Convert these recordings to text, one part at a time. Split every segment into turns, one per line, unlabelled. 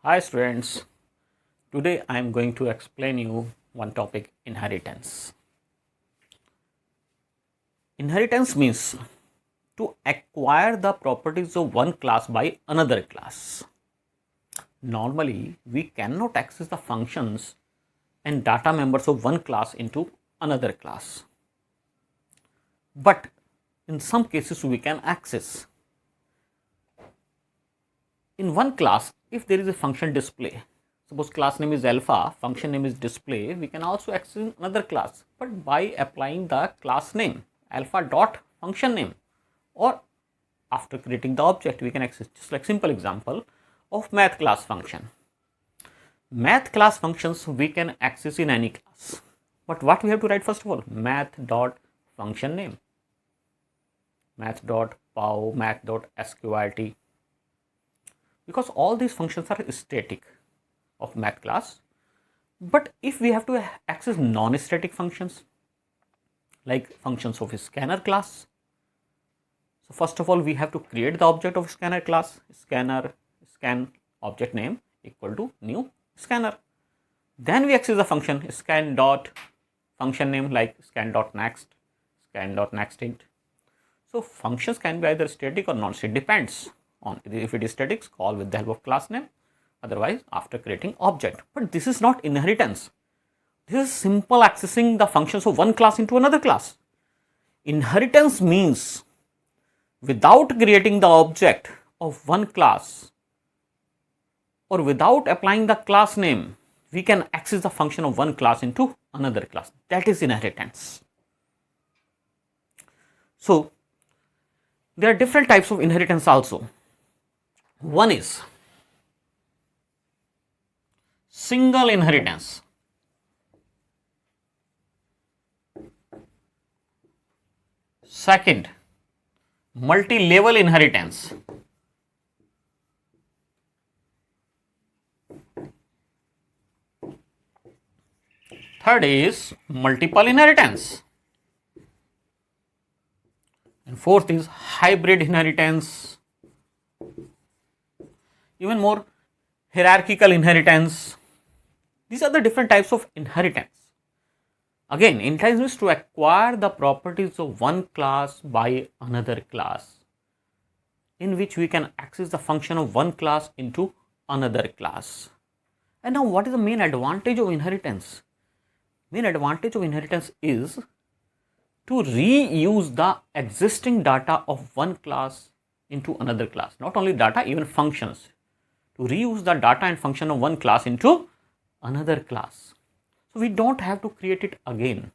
Hi students, today I am going to explain you one topic, inheritance. Inheritance means to acquire the properties of one class by another class. Normally, we cannot access the functions and data members of one class into another class. But in some cases, we can access. In one class, if there is a function display, suppose class name is alpha, function name is display, we can also access another class, but by applying the class name alpha dot function name, or after creating the object we can access. Just like simple example of math class function. Math class functions we can access in any class, but what we have to write first of all, math dot function name, math dot pow, math dot sqrt, because all these functions are static of math class. But if we have to access non-static functions like functions of a scanner class, so first of all we have to create the object of scanner class, scanner scan object name equal to new scanner. Then we access the function scan dot function name like scan dot next, scan dot next int. So functions can be either static or non-static, depends on if it is static, call with the help of class name, otherwise after creating object. But this is not inheritance. This is simple accessing the functions of one class into another class. Inheritance means without creating the object of one class or without applying the class name, we can access the function of one class into another class. That is inheritance. So there are different types of inheritance also. One is single inheritance. Second, multi-level inheritance. Third is multiple inheritance. And fourth is hybrid inheritance. Even more, hierarchical inheritance. These are the different types of inheritance. Again, inheritance means to acquire the properties of one class by another class, in which we can access the function of one class into another class. And now what is the main advantage of inheritance? Main advantage of inheritance is to reuse the existing data of one class into another class. Not only data, even functions. To reuse the data and function of one class into another class. So we don't have to create it again.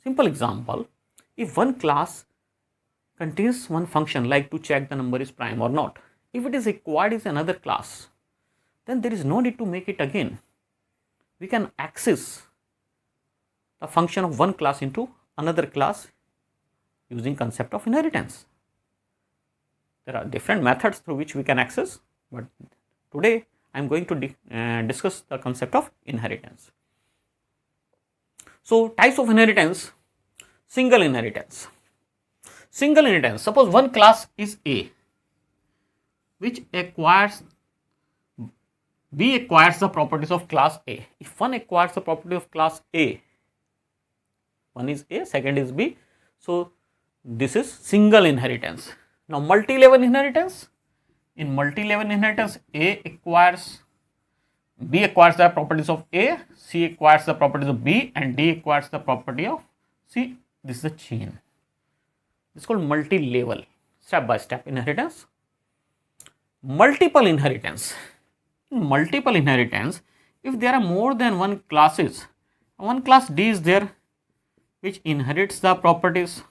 Simple example, if one class contains one function like to check the number is prime or not, if it is acquired as another class, then there is no need to make it again. We can access the function of one class into another class using concept of inheritance. There are different methods through which we can access, but today I am going to discuss the concept of inheritance. So types of inheritance, single inheritance. Single inheritance, suppose one class is A, which acquires B acquires the properties of class A. If one acquires the property of class A, one is A, second is B, so this is single inheritance. Now multi-level inheritance, in multi-level inheritance B acquires the properties of A, C acquires the properties of B, and D acquires the property of C. This is a chain. This is called multi-level, step-by-step inheritance. Multiple inheritance. In multiple inheritance, if there are more than one classes, one class D is there which inherits the properties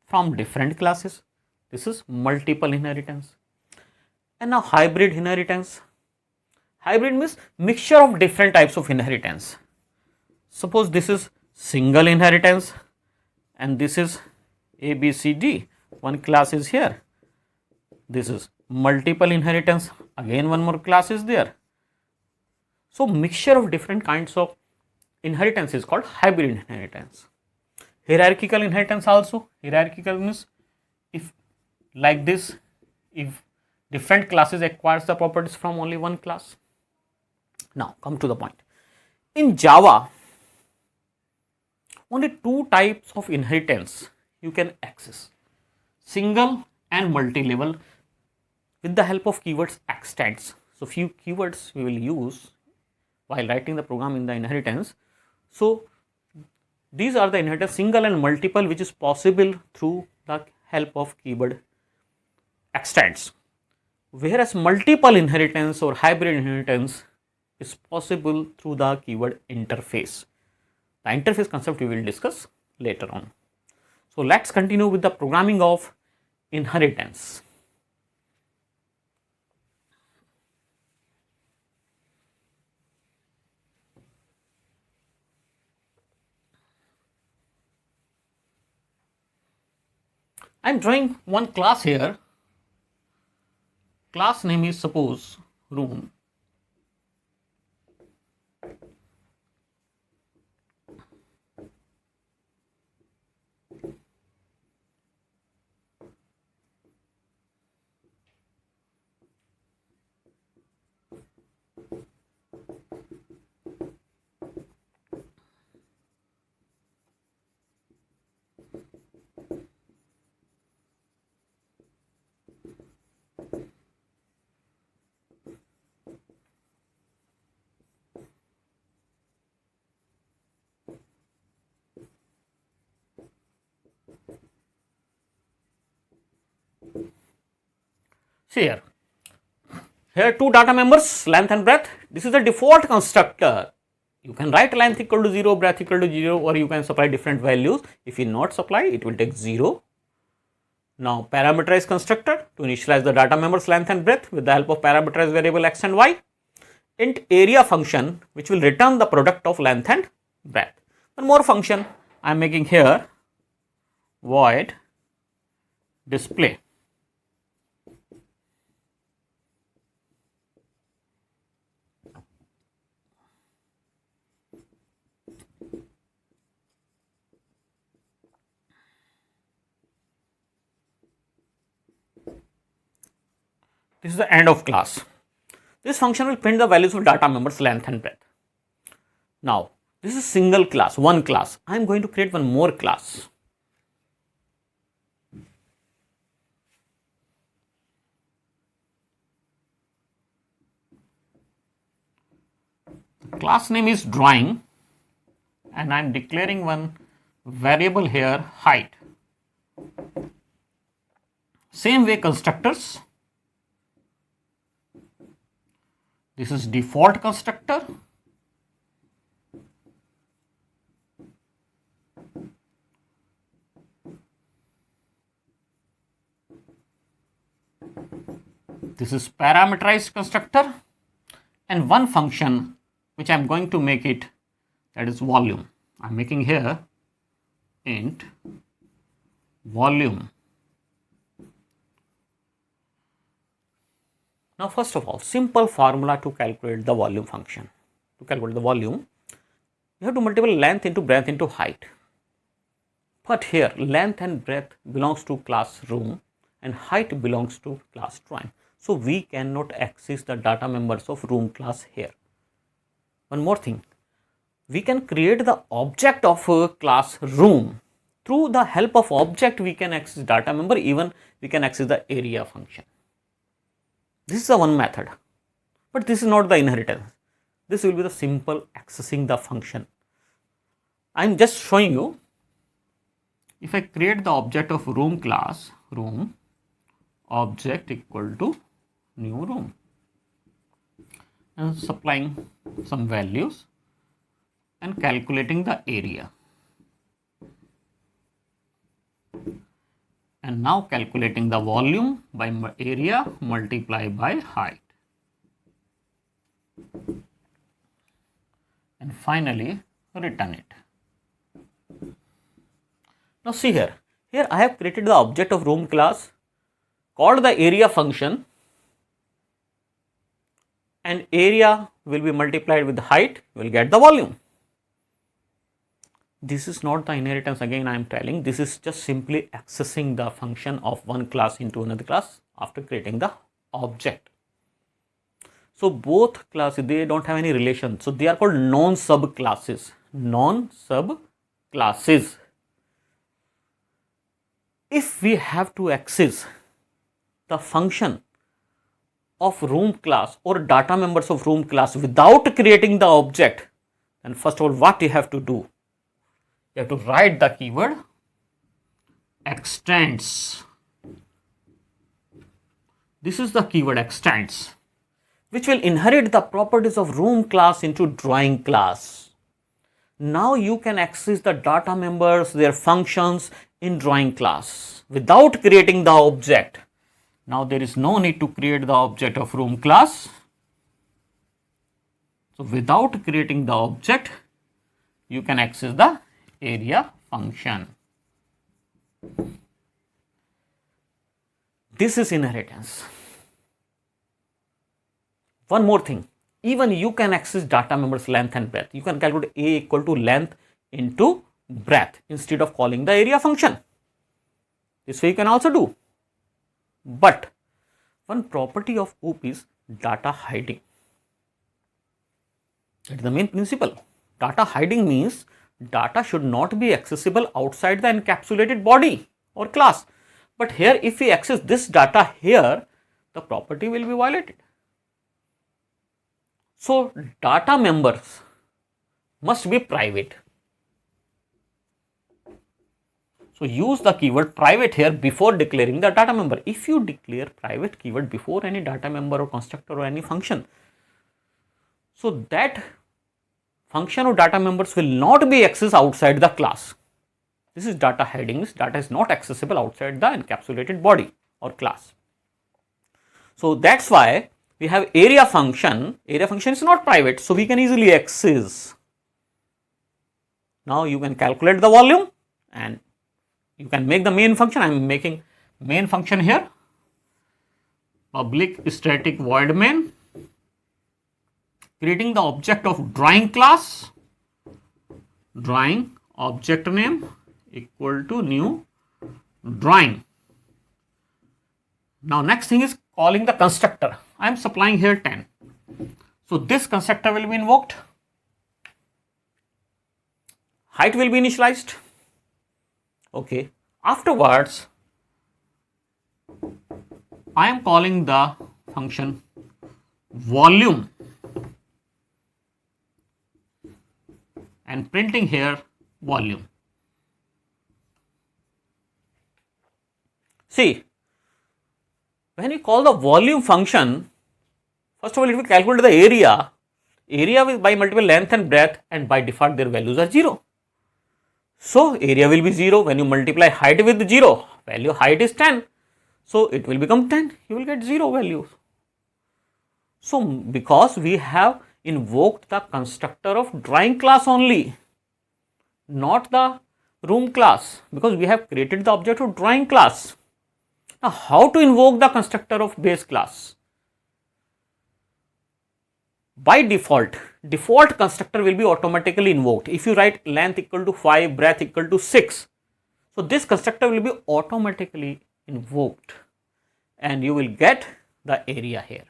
from different classes. This is multiple inheritance. And now hybrid inheritance. Hybrid means mixture of different types of inheritance. Suppose this is single inheritance and this is A, B, C, D. One class is here. This is multiple inheritance. Again one more class is there. So mixture of different kinds of inheritance is called hybrid inheritance. Hierarchical inheritance also. Hierarchical means if like this, if different classes acquires the properties from only one class. Now come to the point. In Java, only two types of inheritance you can access, single and multi-level, with the help of keywords extends. So few keywords we will use while writing the program in the inheritance. So these are the inheritance single and multiple, which is possible through the help of keyword extends, whereas multiple inheritance or hybrid inheritance is possible through the keyword interface. The interface concept we will discuss later on. So let's continue with the programming of inheritance. I am drawing one class here. Class name is suppose room. See here two data members, length and breadth. This is the default constructor. You can write length equal to 0, breadth equal to 0, or you can supply different values. If you not supply, it will take 0. Now parameterize constructor to initialize the data members length and breadth with the help of parameterized variable x and y. Int area function, which will return the product of length and breadth. One more function I am making here, void display. This is the end of class. This function will print the values of data members length and breadth. Now this is single class, one class. I am going to create one more class. The class name is drawing, and I am declaring one variable here, height. Same way constructors. This is default constructor. This is parameterized constructor, and one function which I am going to make it, that is volume. I am making here int volume. Now first of all, simple formula to calculate the volume function. To calculate the volume, you have to multiply length into breadth into height. But here length and breadth belongs to class room and height belongs to class drawing. So we cannot access the data members of room class here. One more thing, we can create the object of a class room. Through the help of object we can access data member, even we can access the area function. This is the one method, but this is not the inheritance. This will be the simple accessing the function. I am just showing you. If I create the object of room class, room object equal to new room, and supplying some values and calculating the area, and now calculating the volume by area multiplied by height, and finally return it. Now see here I have created the object of room class, called the area function, and area will be multiplied with height, you will get the volume. This is not the inheritance, again I am telling, this is just simply accessing the function of one class into another class after creating the object. So both classes, they don't have any relation. So they are called non-subclasses. Non-subclasses. If we have to access the function of room class or data members of room class without creating the object, then first of all, what you have to do? You have to write the keyword extends. This is the keyword extends, which will inherit the properties of room class into drawing class. Now you can access the data members, their functions in drawing class without creating the object. Now there is no need to create the object of room class. So without creating the object, you can access the area function. This is inheritance. One more thing, even you can access data members length and breadth. You can calculate A equal to length into breadth instead of calling the area function. This way you can also do. But one property of OOP is data hiding. That is the main principle. Data hiding means data should not be accessible outside the encapsulated body or class. But here, if we access this data here, the property will be violated. So data members must be private. So use the keyword private here before declaring the data member. If you declare private keyword before any data member or constructor or any function, so that function or data members will not be accessed outside the class. This is data hiding. This data is not accessible outside the encapsulated body or class. So that's why we have area function. Area function is not private, so we can easily access. Now you can calculate the volume and you can make the main function. I am making main function here. Public static void main, creating the object of drawing class, drawing object name equal to new drawing. Now next thing is calling the constructor. I am supplying here 10. So this constructor will be invoked. Height will be initialized. Okay. Afterwards, I am calling the function volume and printing here volume. See, when you call the volume function, first of all, it will calculate the area. Area will by multiple length and breadth, and by default their values are 0. So area will be 0. When you multiply height with 0, value height is 10. So it will become 10. You will get 0 value. So because we have invoked the constructor of drawing class only, not the room class, because we have created the object of drawing class. Now how to invoke the constructor of base class? By default constructor will be automatically invoked. If you write length equal to 5, breadth equal to 6, so this constructor will be automatically invoked and you will get the area here.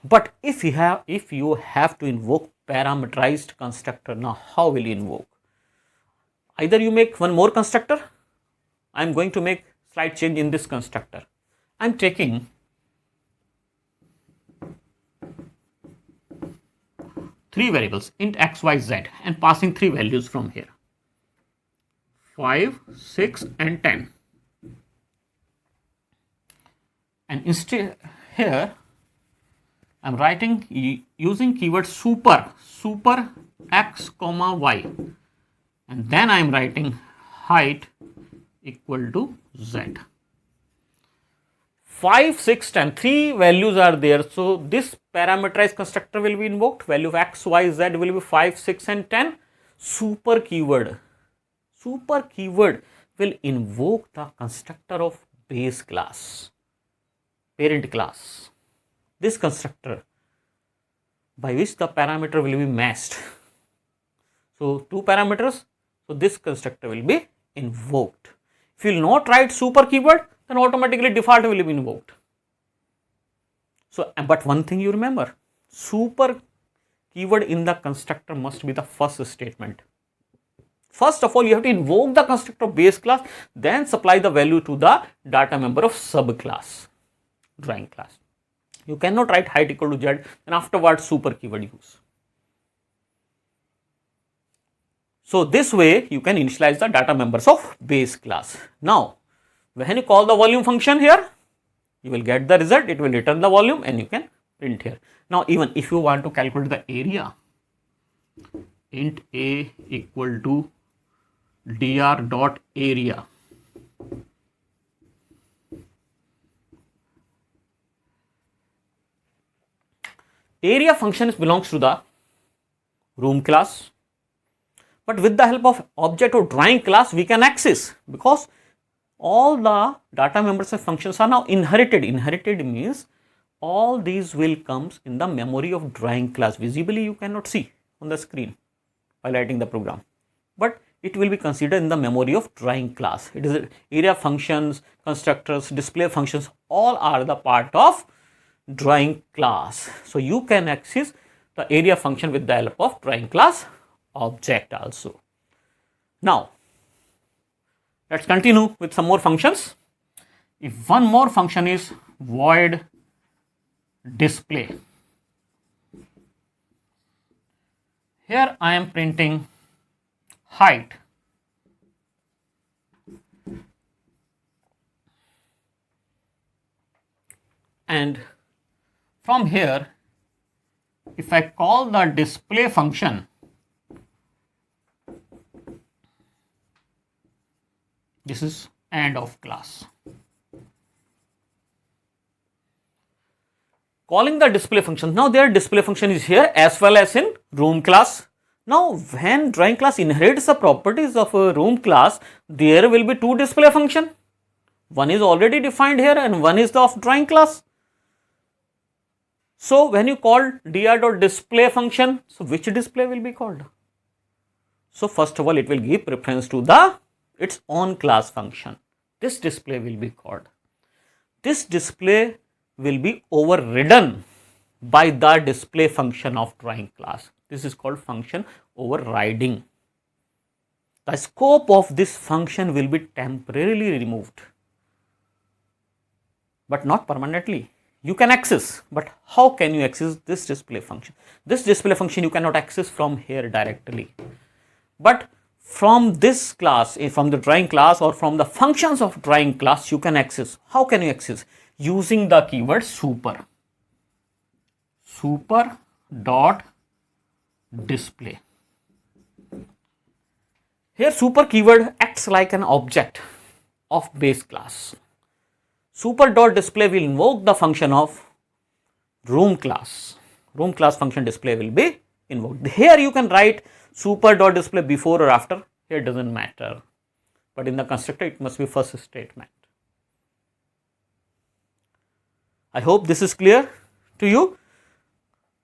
But if you have to invoke parameterized constructor, now how will you invoke? Either you make one more constructor. I am going to make slight change in this constructor. I am taking three variables int x, y, z and passing three values from here, 5, 6 and 10. And instead here I am writing using keyword super x comma y, and then I am writing height equal to z. 5, 6, 10, three values are there. So this parameterized constructor will be invoked. Value of x, y, z will be 5, 6 and 10. Super keyword will invoke the constructor of base class, parent class. This constructor by which the parameter will be matched. So two parameters. So this constructor will be invoked. If you will not write super keyword, then automatically default will be invoked. So, but one thing you remember, super keyword in the constructor must be the first statement. First of all, you have to invoke the constructor of base class, then supply the value to the data member of subclass, drawing class. You cannot write height equal to z and afterwards super keyword use. So, this way you can initialize the data members of base class. Now, when you call the volume function here, you will get the result, it will return the volume and you can print here. Now, even if you want to calculate the area, int a equal to dr dot area, area function belongs to the room class, but with the help of object or drawing class we can access, because all the data members of functions are now inherited. Inherited means all these will comes in the memory of drawing class. Visibly you cannot see on the screen while writing the program, but it will be considered in the memory of drawing class. It is area functions, constructors, display functions, all are the part of drawing class. So you can access the area function with the help of drawing class object also. Now let's continue with some more functions. If one more function is void display, here I am printing height, and from here if I call the display function, this is end of class. Calling the display function, now their display function is here as well as in room class. Now when drawing class inherits the properties of a room class, there will be two display function. One is already defined here and one is the of drawing class. So when you call dr.display function, so which display will be called? So first of all it will give preference to the its own class function. This display will be called. This display will be overridden by the display function of drawing class. This is called function overriding. The scope of this function will be temporarily removed, but not permanently. You can access, but how can you access this display function? This display function you cannot access from here directly, but from this class, from the drawing class or from the functions of drawing class you can access. How can you access? Using the keyword super. Super dot display. Here super keyword acts like an object of base class. Super dot display will invoke the function of room class. Room class function display will be invoked. Here you can write super dot display before or after, here doesn't matter, but in the constructor it must be first statement. I hope this is clear to you.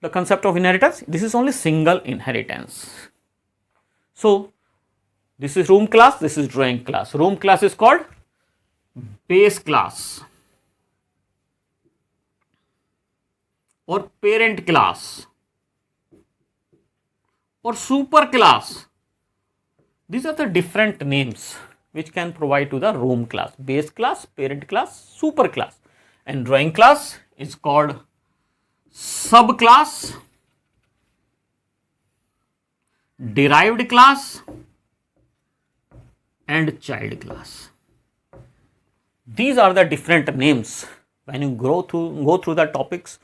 The concept of inheritance, this is only single inheritance. So this is room class, this is drawing class. Room class is called base class or parent class or super class. These are the different names which can provide to the room class: base class, parent class, super class. And drawing class is called subclass, derived class and child class. These are the different names. When you go through the topics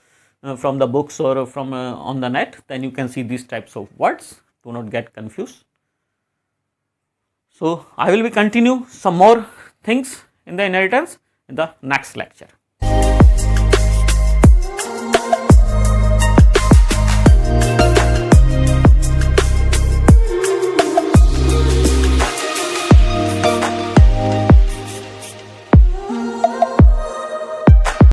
from the books or from on the net, then you can see these types of words. Do not get confused. So I will be continue some more things in the inheritance in the next lecture.